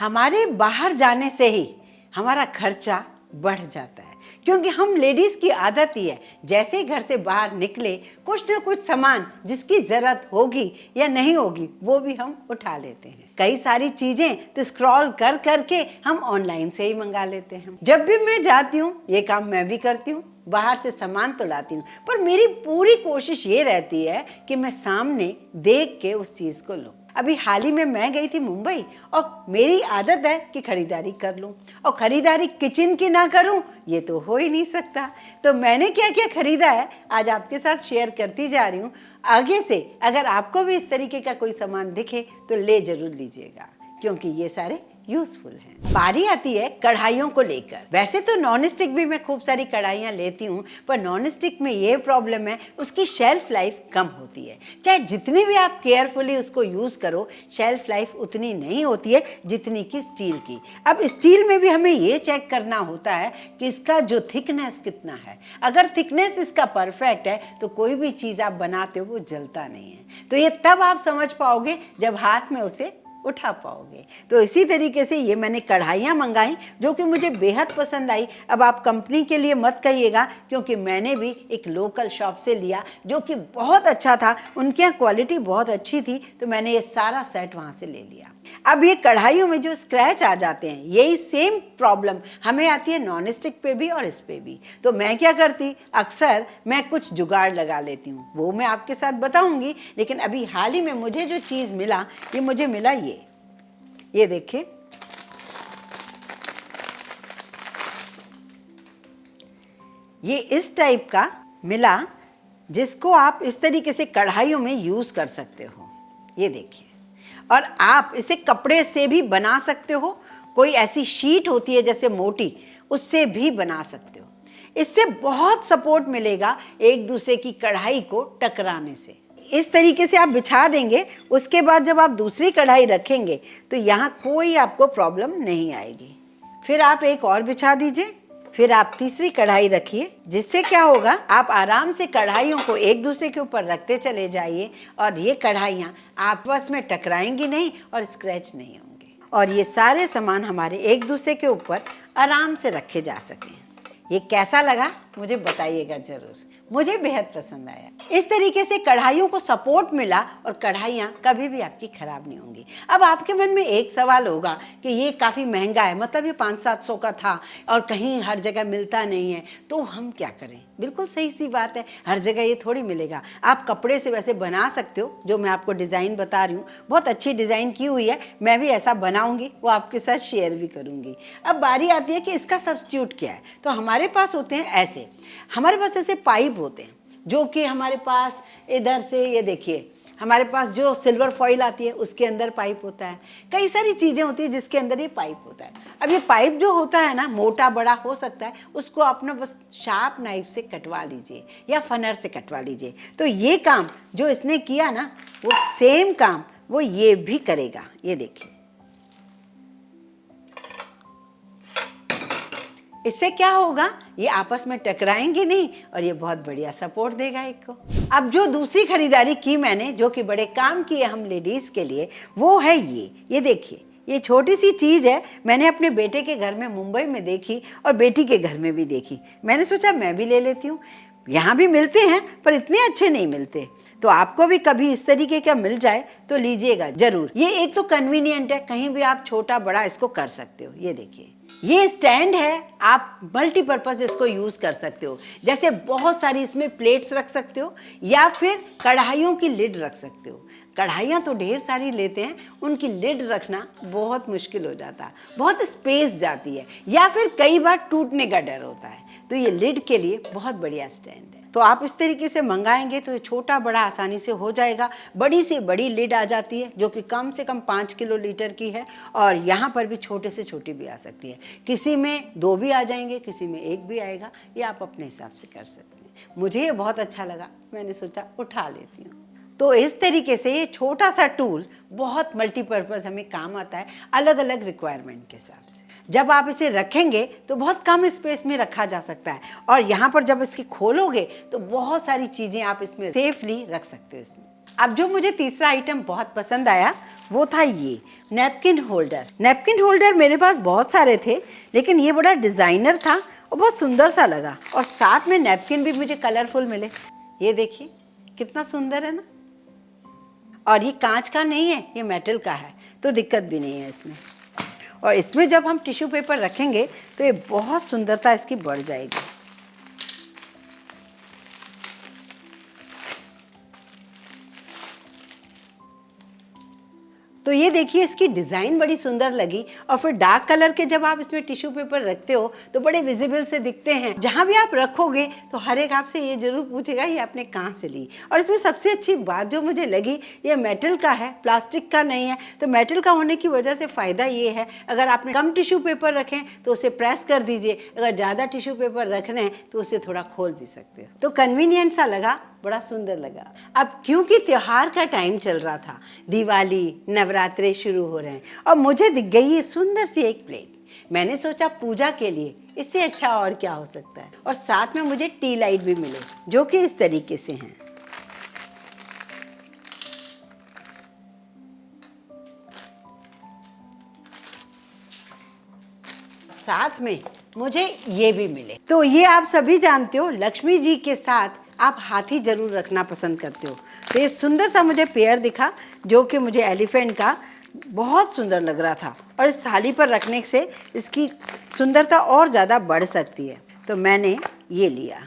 हमारे बाहर जाने से ही हमारा खर्चा बढ़ जाता है, क्योंकि हम लेडीज़ की आदत ही है जैसे ही घर से बाहर निकले कुछ ना कुछ सामान जिसकी ज़रूरत होगी या नहीं होगी वो भी हम उठा लेते हैं। कई सारी चीज़ें तो स्क्रॉल कर करके हम ऑनलाइन से ही मंगा लेते हैं। जब भी मैं जाती हूँ ये काम मैं भी करती हूँ, बाहर से सामान तो लाती हूँ, पर मेरी पूरी कोशिश ये रहती है कि मैं सामने देख के उस चीज़ को लूँ। अभी हाल ही में मैं गई थी मुंबई और मेरी आदत है कि खरीदारी कर लूं, और खरीदारी किचन की ना करूं ये तो हो ही नहीं सकता। तो मैंने क्या क्या खरीदा है आज आपके साथ शेयर करती जा रही हूं। आगे से अगर आपको भी इस तरीके का कोई सामान दिखे तो ले जरूर लीजिएगा, क्योंकि ये सारे यूजफुल हैं। बारी आती है कढ़ाइयों को लेकर। वैसे तो नॉन स्टिक भी मैं खूब सारी कढ़ाइयाँ लेती हूँ, पर नॉन स्टिक में ये प्रॉब्लम है उसकी शेल्फ लाइफ कम होती है। चाहे जितनी भी आप केयरफुली उसको यूज़ करो, शेल्फ लाइफ उतनी नहीं होती है जितनी कि स्टील की। अब स्टील में भी हमें ये चेक करना होता है कि इसका जो थिकनेस कितना है। अगर थिकनेस इसका परफेक्ट है तो कोई भी चीज़ आप बनाते हो वो जलता नहीं है। तो ये तब आप समझ पाओगे जब हाथ में उसे उठा पाओगे। तो इसी तरीके से ये मैंने कढ़ाइयाँ मंगाई जो कि मुझे बेहद पसंद आई। अब आप कंपनी के लिए मत कहिएगा, क्योंकि मैंने भी एक लोकल शॉप से लिया जो कि बहुत अच्छा था, उनके यहाँ क्वालिटी बहुत अच्छी थी, तो मैंने ये सारा सेट वहाँ से ले लिया। अब ये कढ़ाइयों में जो स्क्रैच आ जाते हैं यही सेम प्रॉब्लम हमें आती है नॉन स्टिक पे भी और इस पे भी। तो मैं क्या करती, अक्सर मैं कुछ जुगाड़ लगा लेती हूँ, वो मैं आपके साथ बताऊंगी। लेकिन अभी हाल ही में मुझे जो चीज़ मिला ये मुझे मिला ये देखिए, ये इस टाइप का मिला जिसको आप इस तरीके से कढ़ाइयों में यूज़ कर सकते हो। ये देखिए, और आप इसे कपड़े से भी बना सकते हो, कोई ऐसी शीट होती है जैसे मोटी, उससे भी बना सकते हो। इससे बहुत सपोर्ट मिलेगा एक दूसरे की कढ़ाई को टकराने से। इस तरीके से आप बिछा देंगे, उसके बाद जब आप दूसरी कढ़ाई रखेंगे तो यहाँ कोई आपको प्रॉब्लम नहीं आएगी। फिर आप एक और बिछा दीजिए, फिर आप तीसरी कढ़ाई रखिए, जिससे क्या होगा आप आराम से कढ़ाइयों को एक दूसरे के ऊपर रखते चले जाइए और ये कढ़ाइयाँ आपस में टकराएंगी नहीं और स्क्रैच नहीं होंगे, और ये सारे सामान हमारे एक दूसरे के ऊपर आराम से रखे जा सकें। ये कैसा लगा मुझे बताइएगा ज़रूर, मुझे बेहद पसंद आया। इस तरीके से कढ़ाइयों को सपोर्ट मिला और कढ़ाइयाँ कभी भी आपकी ख़राब नहीं होंगी। अब आपके मन में एक सवाल होगा कि ये काफ़ी महंगा है, मतलब ये 500-700 का था और कहीं हर जगह मिलता नहीं है, तो हम क्या करें? बिल्कुल सही सी बात है, हर जगह ये थोड़ी मिलेगा। आप कपड़े से वैसे बना सकते हो, जो मैं आपको डिज़ाइन बता रही हूँ बहुत अच्छी डिज़ाइन की हुई है, मैं भी ऐसा बनाऊँगी, वो आपके साथ शेयर भी करूँगी। अब बारी आती है कि इसका सब्स्टिट्यूट क्या है। तो हमारे पास होते हैं ऐसे, हमारे पास ऐसे पाइप होते हैं जो कि हमारे पास इधर से, ये देखिए हमारे पास जो सिल्वर फॉइल आती है उसके अंदर पाइप होता है, कई सारी चीज़ें होती है जिसके अंदर ये पाइप होता है। अब ये पाइप जो होता है ना, मोटा बड़ा हो सकता है, उसको आप ना बस शार्प नाइफ से कटवा लीजिए या फनर से कटवा लीजिए। तो ये काम जो इसने किया ना, वो सेम काम वो ये भी करेगा। ये देखिए, इससे क्या होगा, ये आपस में टकराएंगे नहीं और ये बहुत बढ़िया सपोर्ट देगा एक को। अब जो दूसरी खरीदारी की मैंने, जो कि बड़े काम की है हम लेडीज़ के लिए, वो है ये देखिए, ये छोटी सी चीज़ है, मैंने अपने बेटे के घर में मुंबई में देखी और बेटी के घर में भी देखी। मैंने सोचा मैं भी ले लेती हूँ, यहाँ भी मिलते हैं पर इतने अच्छे नहीं मिलते, तो आपको भी कभी इस तरीके का मिल जाए तो लीजिएगा ज़रूर। ये एक तो कन्वीनियंट है, कहीं भी आप छोटा बड़ा इसको कर सकते हो। ये देखिए, ये स्टैंड है, आप मल्टीपर्पज़ इसको यूज़ कर सकते हो, जैसे बहुत सारी इसमें प्लेट्स रख सकते हो या फिर कढ़ाइयों की लिड रख सकते हो। कढ़ाइयाँ तो ढेर सारी लेते हैं, उनकी लिड रखना बहुत मुश्किल हो जाता है, बहुत स्पेस जाती है या फिर कई बार टूटने का डर होता है, तो ये लिड के लिए बहुत बढ़िया स्टैंड है। तो आप इस तरीके से मंगाएंगे तो ये छोटा बड़ा आसानी से हो जाएगा। बड़ी से बड़ी लिड आ जाती है जो कि कम से कम 5 किलो लीटर की है, और यहाँ पर भी छोटे से छोटी भी आ सकती है, किसी में 2 भी आ जाएंगे, किसी में 1 भी आएगा, ये आप अपने हिसाब से कर सकते हैं। मुझे ये बहुत अच्छा लगा, मैंने सोचा उठा लेती हूँ। तो इस तरीके से ये छोटा सा टूल बहुत मल्टीपर्पज़ हमें काम आता है, अलग अलग रिक्वायरमेंट के हिसाब से। जब आप इसे रखेंगे तो बहुत कम स्पेस में रखा जा सकता है, और यहाँ पर जब इसकी खोलोगे तो बहुत सारी चीज़ें आप इसमें सेफली रख सकते हो इसमें। अब जो मुझे तीसरा आइटम बहुत पसंद आया वो था ये नैपकिन होल्डर। नैपकिन होल्डर मेरे पास बहुत सारे थे, लेकिन ये बड़ा डिज़ाइनर था और बहुत सुंदर सा लगा, और साथ में नैपकिन भी मुझे कलरफुल मिले। ये देखिए कितना सुंदर है ना। और ये कांच का नहीं है, ये मेटल का है, तो दिक्कत भी नहीं है इसमें। और इसमें जब हम टिश्यू पेपर रखेंगे तो ये बहुत सुंदरता इसकी बढ़ जाएगी। तो ये देखिए इसकी डिज़ाइन बड़ी सुंदर लगी, और फिर डार्क कलर के जब आप इसमें टिश्यू पेपर रखते हो तो बड़े विजिबल से दिखते हैं। जहाँ भी आप रखोगे तो हर एक आपसे ये जरूर पूछेगा ये आपने कहाँ से ली। और इसमें सबसे अच्छी बात जो मुझे लगी, ये मेटल का है, प्लास्टिक का नहीं है। तो मेटल का होने की वजह से फ़ायदा ये है, अगर आपने कम टिश्यू पेपर रखें तो उसे प्रेस कर दीजिए, अगर ज़्यादा टिश्यू पेपर रख रहे हैं तो उसे थोड़ा खोल भी सकते हो। तो कन्वीनियंट सा लगा, बड़ा सुंदर लगा। अब क्योंकि त्योहार का टाइम चल रहा था, दिवाली नवरात्रे शुरू हो रहे हैं, और मुझे दिख गई ये सुंदर सी एक प्लेट। मैंने सोचा पूजा के लिए इससे अच्छा और क्या हो सकता है। और साथ में मुझे टी लाइट भी मिले जो कि इस तरीके से हैं। साथ में मुझे ये भी मिले। तो ये आप सभी जानते हो, लक्ष्मी जी के साथ आप हाथी जरूर रखना पसंद करते हो। तो ये सुंदर सा मुझे पेयर दिखा जो कि मुझे एलिफेंट का बहुत सुंदर लग रहा था, और इस थाली पर रखने से इसकी सुंदरता और ज़्यादा बढ़ सकती है। तो मैंने ये लिया।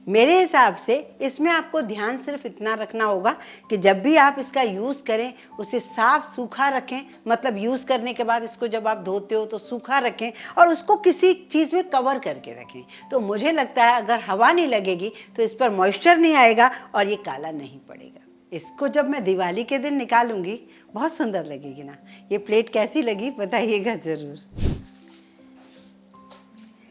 मेरे हिसाब से इसमें आपको ध्यान सिर्फ इतना रखना होगा कि जब भी आप इसका यूज़ करें उसे साफ सूखा रखें, मतलब यूज़ करने के बाद इसको जब आप धोते हो तो सूखा रखें, और उसको किसी चीज़ में कवर करके रखें। तो मुझे लगता है अगर हवा नहीं लगेगी तो इस पर मॉइस्चर नहीं आएगा और ये काला नहीं पड़ेगा। इसको जब मैं दिवाली के दिन निकालूंगी बहुत सुंदर लगेगी ना। ये प्लेट कैसी लगी बताइएगा ज़रूर।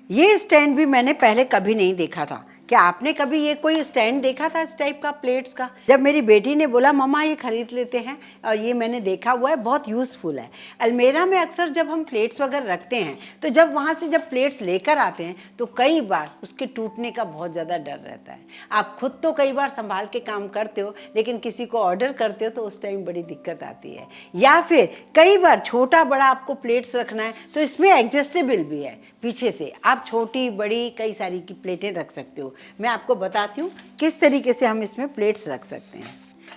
ये स्टैंड भी मैंने पहले कभी नहीं देखा था। क्या आपने कभी ये कोई स्टैंड देखा था इस टाइप का प्लेट्स का? जब मेरी बेटी ने बोला मम्मा ये खरीद लेते हैं, और ये मैंने देखा हुआ है, बहुत यूज़फुल है। अलमेरा में अक्सर जब हम प्लेट्स वगैरह रखते हैं तो जब वहाँ से जब प्लेट्स लेकर आते हैं तो कई बार उसके टूटने का बहुत ज़्यादा डर रहता है। आप खुद तो कई बार संभाल के काम करते हो, लेकिन किसी को ऑर्डर करते हो तो उस टाइम बड़ी दिक्कत आती है। या फिर कई बार छोटा बड़ा आपको प्लेट्स रखना है तो इसमें एडजस्टेबल भी है, पीछे से आप छोटी बड़ी कई सारी की प्लेटें रख सकते हो। मैं आपको बताती हूँ किस तरीके से हम इसमें प्लेट्स रख सकते हैं।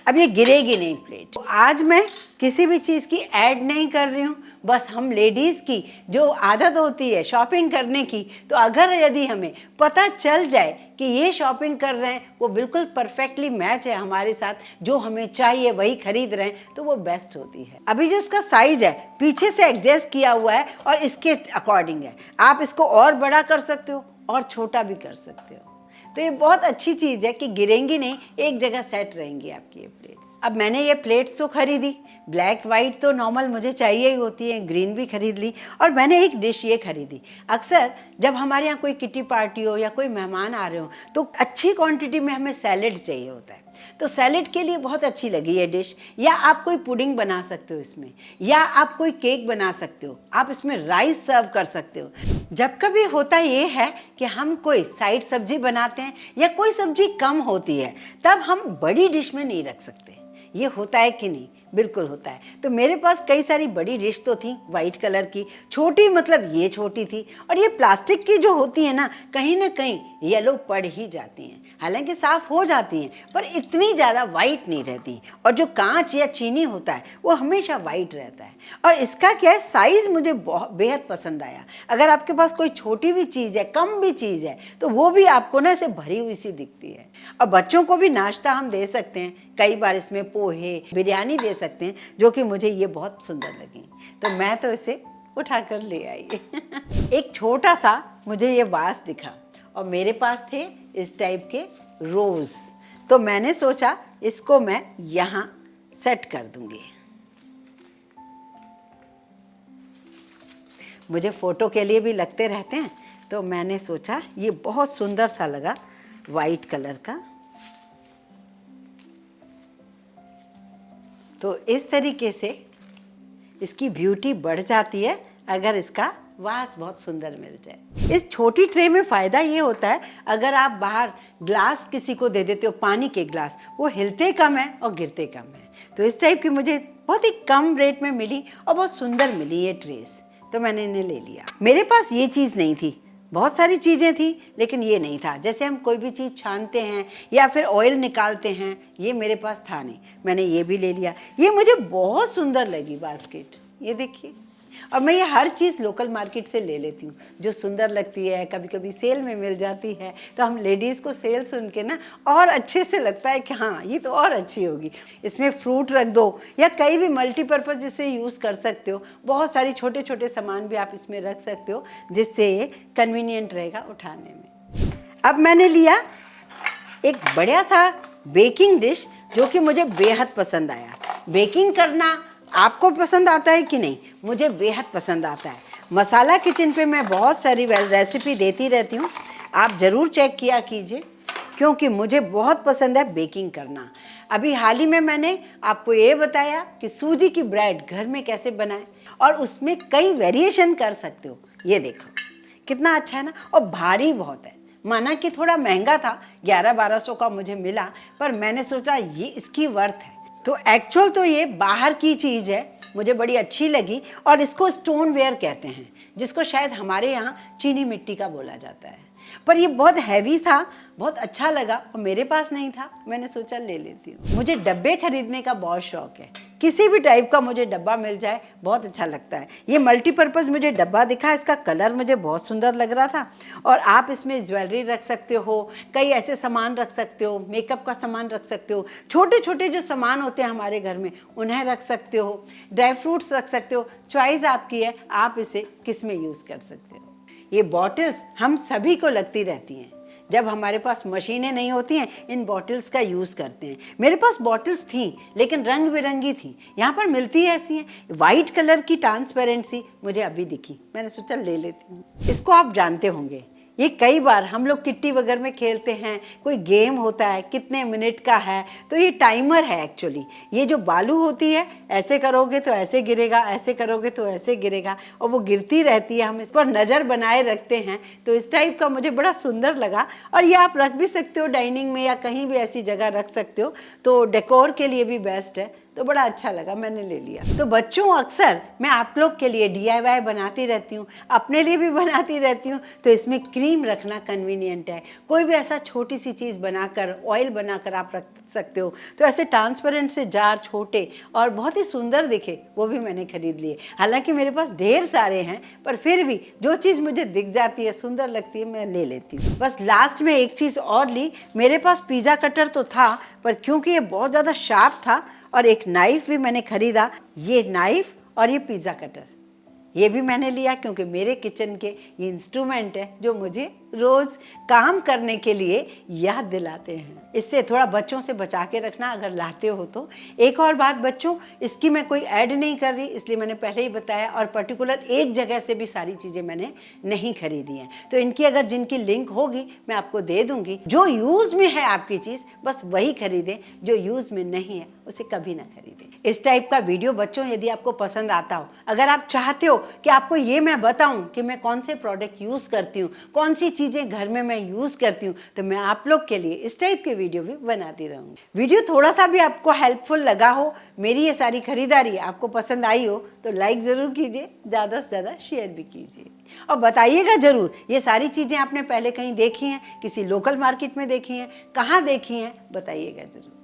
अब ये गिरेगी नहीं प्लेट। तो आज मैं किसी भी चीज़ की ऐड नहीं कर रही हूँ, बस हम लेडीज़ की जो आदत होती है शॉपिंग करने की, तो अगर यदि हमें पता चल जाए कि ये शॉपिंग कर रहे हैं वो बिल्कुल परफेक्टली मैच है हमारे साथ, जो हमें चाहिए वही खरीद रहे हैं, तो वो बेस्ट होती है। अभी जो इसका साइज है पीछे से एडजस्ट किया हुआ है और इसके अकॉर्डिंग है। आप इसको और बड़ा कर सकते हो और छोटा भी कर सकते हो। तो ये बहुत अच्छी चीज़ है कि गिरेंगी नहीं, एक जगह सेट रहेंगी आपकी ये प्लेट्स। अब मैंने ये प्लेट्स तो खरीदी, ब्लैक वाइट तो नॉर्मल मुझे चाहिए ही होती है, ग्रीन भी खरीद ली, और मैंने एक डिश ये खरीदी। अक्सर जब हमारे यहाँ कोई किटी पार्टी हो या कोई मेहमान आ रहे हो तो अच्छी क्वांटिटी में हमें सैलेड चाहिए होता है, तो सैलेड के लिए बहुत अच्छी लगी ये डिश। या आप कोई पुडिंग बना सकते हो इसमें, या आप कोई केक बना सकते हो, आप इसमें राइस सर्व कर सकते हो। जब कभी होता ये है कि हम कोई साइड सब्जी बनाते हैं या कोई सब्जी कम होती है, तब हम बड़ी डिश में नहीं रख सकते। ये होता है कि नहीं? बिल्कुल होता है। तो मेरे पास कई सारी बड़ी डिश तो थी वाइट कलर की, छोटी मतलब ये छोटी थी, और ये प्लास्टिक की जो होती है ना कहीं येलो पड़ ही जाती हैं। हालांकि साफ़ हो जाती हैं पर इतनी ज़्यादा वाइट नहीं रहती, और जो कांच या चीनी होता है वो हमेशा वाइट रहता है। और इसका क्या है, साइज़ मुझे बहुत बेहद पसंद आया। अगर आपके पास कोई छोटी भी चीज़ है, कम भी चीज़ है, तो वो भी आपको ना ऐसे भरी हुई सी दिखती है। और बच्चों को भी नाश्ता हम दे सकते हैं, कई बार इसमें पोहे बिरयानी दे सकते हैं, जो कि मुझे ये बहुत सुंदर लगी, तो मैं तो इसे उठा कर ले आई। एक छोटा सा मुझे ये वास दिखा, और मेरे पास थे इस टाइप के रोज़, तो मैंने सोचा इसको मैं यहाँ सेट कर दूँगी। मुझे फ़ोटो के लिए भी लगते रहते हैं, तो मैंने सोचा ये बहुत सुंदर सा लगा वाइट कलर का। तो इस तरीके से इसकी ब्यूटी बढ़ जाती है अगर इसका वास बहुत सुंदर मिल जाए। इस छोटी ट्रे में फ़ायदा ये होता है, अगर आप बाहर ग्लास किसी को दे देते हो, पानी के ग्लास, वो हिलते कम है और गिरते कम है। तो इस टाइप की मुझे बहुत ही कम रेट में मिली और बहुत सुंदर मिली ये ट्रेस, तो मैंने इन्हें ले लिया। मेरे पास ये चीज़ नहीं थी, बहुत सारी चीज़ें थी लेकिन ये नहीं था। जैसे हम कोई भी चीज़ छानते हैं या फिर ऑयल निकालते हैं, ये मेरे पास था नहीं, मैंने ये भी ले लिया। ये मुझे बहुत सुंदर लगी बास्केट, ये देखिए। और मैं ये हर चीज़ लोकल मार्केट से ले लेती हूँ जो सुंदर लगती है, कभी कभी सेल में मिल जाती है, तो हम लेडीज़ को सेल सुन के ना और अच्छे से लगता है कि हाँ ये तो और अच्छी होगी। इसमें फ्रूट रख दो या कई भी मल्टीपर्पज़ जिसे यूज़ कर सकते हो, बहुत सारी छोटे छोटे सामान भी आप इसमें रख सकते हो जिससे ये कन्वीनियंट रहेगा उठाने में। अब मैंने लिया एक बढ़िया सा बेकिंग डिश जो कि मुझे बेहद पसंद आया। बेकिंग करना आपको पसंद आता है कि नहीं? मुझे बेहद पसंद आता है। मसाला किचन पे मैं बहुत सारी रेसिपी देती रहती हूँ, आप ज़रूर चेक किया कीजिए क्योंकि मुझे बहुत पसंद है बेकिंग करना। अभी हाल ही में मैंने आपको ये बताया कि सूजी की ब्रेड घर में कैसे बनाएं और उसमें कई वेरिएशन कर सकते हो। ये देखो कितना अच्छा है ना, और भारी बहुत है। माना कि थोड़ा महंगा था, 1100-1200 का मुझे मिला, पर मैंने सोचा ये इसकी वर्थ है। तो एक्चुअल तो ये बाहर की चीज़ है, मुझे बड़ी अच्छी लगी। और इसको स्टोन वेयर कहते हैं, जिसको शायद हमारे यहाँ चीनी मिट्टी का बोला जाता है। पर ये बहुत हैवी था, बहुत अच्छा लगा और मेरे पास नहीं था, मैंने सोचा ले लेती हूँ। मुझे डब्बे खरीदने का बहुत शौक है, किसी भी टाइप का मुझे डब्बा मिल जाए बहुत अच्छा लगता है। ये मल्टीपर्पज़ मुझे डब्बा दिखा, इसका कलर मुझे बहुत सुंदर लग रहा था। और आप इसमें ज्वेलरी रख सकते हो, कई ऐसे सामान रख सकते हो, मेकअप का सामान रख सकते हो, छोटे छोटे जो सामान होते हैं हमारे घर में उन्हें रख सकते हो, ड्राई फ्रूट्स रख सकते हो। चॉइस आपकी है, आप इसे किस में यूज़ कर सकते हो। ये बॉटल्स हम सभी को लगती रहती हैं, जब हमारे पास मशीनें नहीं होती हैं इन बॉटल्स का यूज़ करते हैं। मेरे पास बॉटल्स थी लेकिन रंग बिरंगी थी, यहाँ पर मिलती है ऐसी हैं। वाइट कलर की ट्रांसपेरेंट सी मुझे अभी दिखी, मैंने सोचा ले लेती हूँ। इसको आप जानते होंगे, ये कई बार हम लोग किट्टी वगैरह में खेलते हैं, कोई गेम होता है कितने मिनट का है, तो ये टाइमर है एक्चुअली। ये जो बालू होती है, ऐसे करोगे तो ऐसे गिरेगा, ऐसे करोगे तो ऐसे गिरेगा, और वो गिरती रहती है। हम इस पर नज़र बनाए रखते हैं, तो इस टाइप का मुझे बड़ा सुंदर लगा। और ये आप रख भी सकते हो डाइनिंग में या कहीं भी ऐसी जगह रख सकते हो, तो डेकोर के लिए भी बेस्ट है। तो बड़ा अच्छा लगा, मैंने ले लिया। तो बच्चों, अक्सर मैं आप लोग के लिए DIY बनाती रहती हूँ, अपने लिए भी बनाती रहती हूँ। तो इसमें क्रीम रखना कन्वीनियंट है। कोई भी ऐसा छोटी सी चीज़ बनाकर, ऑयल बनाकर आप रख सकते हो। तो ऐसे ट्रांसपेरेंट से जार, छोटे और बहुत ही सुंदर दिखे, वो भी मैंने खरीद लिए। हालांकि मेरे पास ढेर सारे हैं, पर फिर भी जो चीज़ मुझे दिख जाती है, सुंदर लगती है, मैं ले लेती हूँ। बस लास्ट में एक चीज़ और ली। मेरे पास पिज़्ज़ा कटर तो था, पर क्योंकि ये बहुत ज़्यादा शार्प था, और एक नाइफ़ भी मैंने ख़रीदा। ये नाइफ़ और ये पिज़्ज़ा कटर, ये भी मैंने लिया क्योंकि मेरे किचन के ये इंस्ट्रूमेंट है जो मुझे रोज़ काम करने के लिए याद दिलाते हैं। इससे थोड़ा बच्चों से बचा के रखना अगर लाते हो तो। एक और बात बच्चों, इसकी मैं कोई ऐड नहीं कर रही, इसलिए मैंने पहले ही बताया। और पर्टिकुलर एक जगह से भी सारी चीज़ें मैंने नहीं खरीदी हैं, तो इनकी अगर जिनकी लिंक होगी मैं आपको दे दूँगी। जो यूज़ में है आपकी चीज़, बस वही खरीदें, जो यूज़ में नहीं है उसे कभी ना खरीदें। इस टाइप का वीडियो बच्चों यदि आपको पसंद आता हो, अगर आप चाहते हो कि आपको ये मैं बताऊं कि मैं कौन से प्रोडक्ट यूज़ करती हूँ, कौन सी चीज़ें घर में मैं यूज़ करती हूँ, तो मैं आप लोग के लिए इस टाइप के वीडियो भी बनाती रहूँगी। वीडियो थोड़ा सा भी आपको हेल्पफुल लगा हो, मेरी ये सारी खरीदारी आपको पसंद आई हो, तो लाइक ज़रूर कीजिए, ज़्यादा से ज़्यादा शेयर भी कीजिए। और बताइएगा ज़रूर ये सारी चीज़ें आपने पहले कहीं देखी हैं, किसी लोकल मार्केट में देखी हैं, कहाँ देखी हैं, बताइएगा ज़रूर।